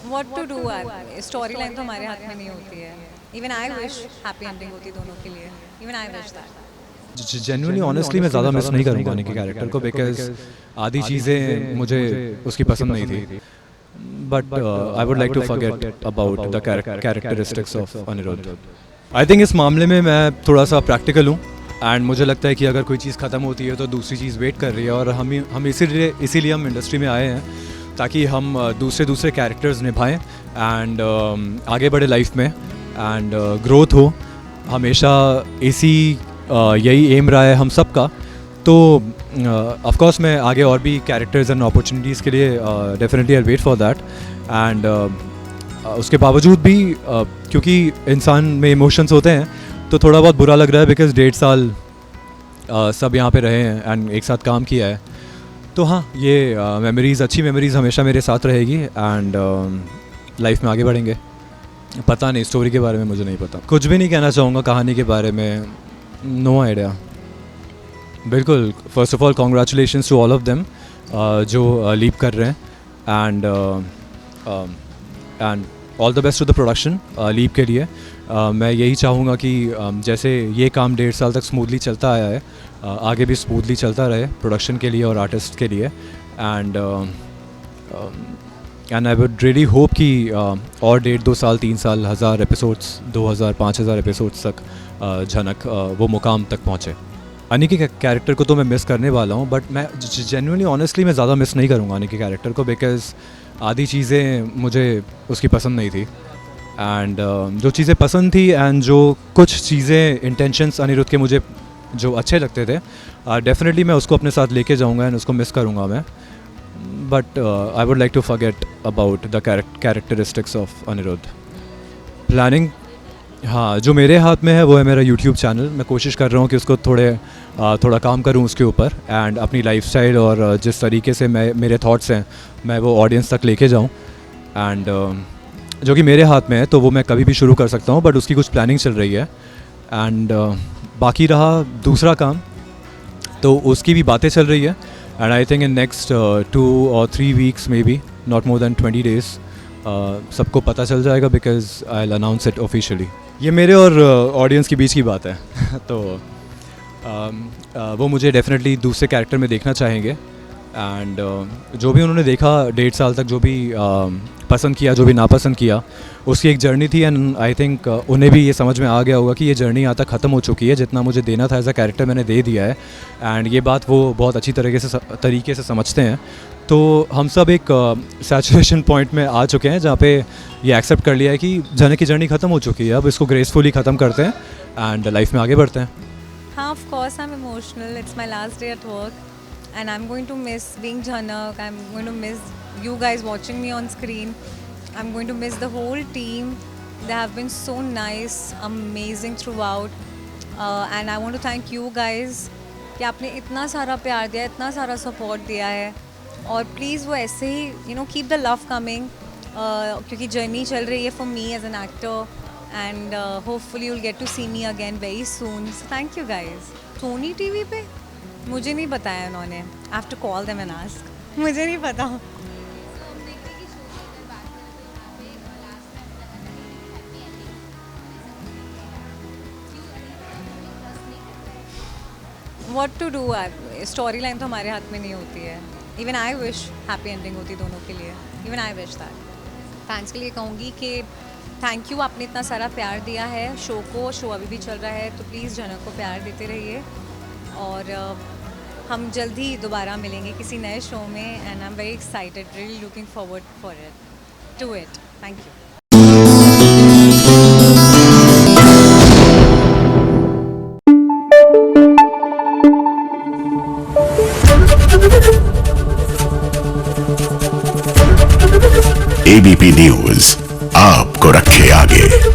What to do story line तो हमारे हाथ में नहीं होती है. Even I wish happy ending होती दोनों के लिए. Even I wish that. Genuinely honestly मैं ज़्यादा मिस नहीं करूँगा अनिक के कैरेक्टर को, बिकॉज आधी चीज़ें मुझे उसकी पसंद नहीं थी. But I would like to forget about the characteristics of Aniruddh. I think इस मामले में मैं थोड़ा सा प्रैक्टिकल हूँ, एंड मुझे लगता है कि अगर कोई चीज़ ख़त्म होती है तो दूसरी चीज़ वेट कर रही है, और हम इसीलिए हम इंडस्ट्री में आए हैं ताकि हम दूसरे कैरेक्टर्स निभाएं एंड आगे बढ़े लाइफ में, एंड ग्रोथ हो. हमेशा यही एम रहा है हम सब का. तो ऑफ कोर्स मैं आगे और भी कैरेक्टर्स एंड अपॉर्चुनिटीज़ के लिए definitely I wait for that. And उसके बावजूद भी क्योंकि इंसान में इमोशंस होते हैं तो थोड़ा बहुत बुरा लग रहा है, बिकॉज 1.5 साल सब यहाँ पे रहे हैं एंड एक साथ काम किया है. तो हाँ, ये अच्छी मेमोरीज़ हमेशा मेरे साथ रहेगी, एंड लाइफ में आगे बढ़ेंगे. पता नहीं, स्टोरी के बारे में मुझे नहीं पता, कुछ भी नहीं कहना चाहूँगा कहानी के बारे में. No idea. बिल्कुल, first of all congratulations to all of them जो लीप कर रहे हैं, and all the best to the production leap के लिए. मैं यही चाहूँगा कि जैसे ये काम 1.5 साल तक स्मूथली चलता आया है, आगे भी स्मूथली चलता रहे प्रोडक्शन के लिए और आर्टिस्ट के लिए. And I would really hope कि और 1.5-2 साल 3 साल 1000 एपिसोड्स 2000-5000 एपिसोड्स तक झनक वो मुकाम तक पहुँचे. अनिक के कैरेक्टर को तो मैं मिस करने वाला हूँ, बट मैं जेन्युइनली ऑनेस्टली मैं ज़्यादा मिस नहीं करूँगा अनिक के कैरेक्टर को, बिकॉज आधी चीज़ें मुझे उसकी पसंद नहीं थी, एंड जो चीज़ें पसंद थी एंड जो कुछ चीज़ें इंटेंशंस अनिरुद्ध के मुझे जो अच्छे लगते थे, डेफिनेटली मैं उसको अपने साथ लेके जाऊँगा एंड उसको मिस करूँगा मैं. But I would like to forget about the characteristics of Aniruddh. Planning, हाँ, जो मेरे हाथ में है वो है मेरा यूट्यूब चैनल. मैं कोशिश कर रहा हूँ कि उसको थोड़ा काम करूँ उसके ऊपर, एंड अपनी लाइफस्टाइल और जिस तरीके से मेरे थॉट्स हैं मैं वो ऑडियंस तक लेके जाऊँ, एंड जो कि मेरे हाथ में है तो वो मैं कभी भी शुरू कर सकता हूँ, बट उसकी कुछ प्लानिंग चल रही है. एंड बाकी रहा दूसरा काम, तो उसकी भी बातें चल रही है, and I think in next 2 or 3 weeks may be, not more than 20 days सबको पता चल जाएगा, because I will announce it officially. ये मेरे और ऑडियंस के बीच की बात है. तो वो मुझे डेफिनेटली दूसरे कैरेक्टर में देखना चाहेंगे, एंड जो भी उन्होंने देखा 1.5 साल तक, जो भी पसंद किया, जो भी नापसंद किया, उसकी एक जर्नी थी. एंड आई थिंक उन्हें भी ये समझ में आ गया होगा कि ये जर्नी यहाँ तक ख़त्म हो चुकी है. जितना मुझे देना था एज अ कैरेक्टर मैंने दे दिया है, एंड ये बात वो बहुत अच्छी तरीके से समझते हैं. तो हम सब एक सैचुरेशन पॉइंट में आ चुके हैं जहाँ पे ये एक्सेप्ट कर लिया है कि जाने की जर्नी ख़त्म हो चुकी है, अब इसको ग्रेसफुली ख़त्म करते हैं एंड लाइफ में आगे बढ़ते हैं. हाँ, of course I am emotional. It's my last day at work and I'm going to miss being Jhanak. I'm going to miss you guys watching me on screen. I'm going to miss the whole team. They have been so nice, amazing throughout. And I want to thank you guys कि आपने इतना सारा प्यार दिया, इतना सारा support दिया है, और प्लीज़ वो ऐसे ही keep the love coming, क्योंकि जर्नी चल रही है for me as an actor, and hopefully you'll get to see me again very soon. So thank you guys. Sony TV पे मुझे नहीं बताया उन्होंने. I have to call them and ask. मुझे नहीं पता. What to do? Story line तो हमारे हाथ में नहीं होती है. Even I wish happy ending होती दोनों के लिए. Even I wish that. Thanks के लिए कहूँगी कि थैंक यू, आपने इतना सारा प्यार दिया है शो को. शो अभी भी चल रहा है, तो प्लीज़ जनक को प्यार देते रहिए, और हम जल्द ही दोबारा मिलेंगे किसी नए शो में. And I am very excited, really looking forward for it, to it. Thank you. ABP news आपको रखे आगे.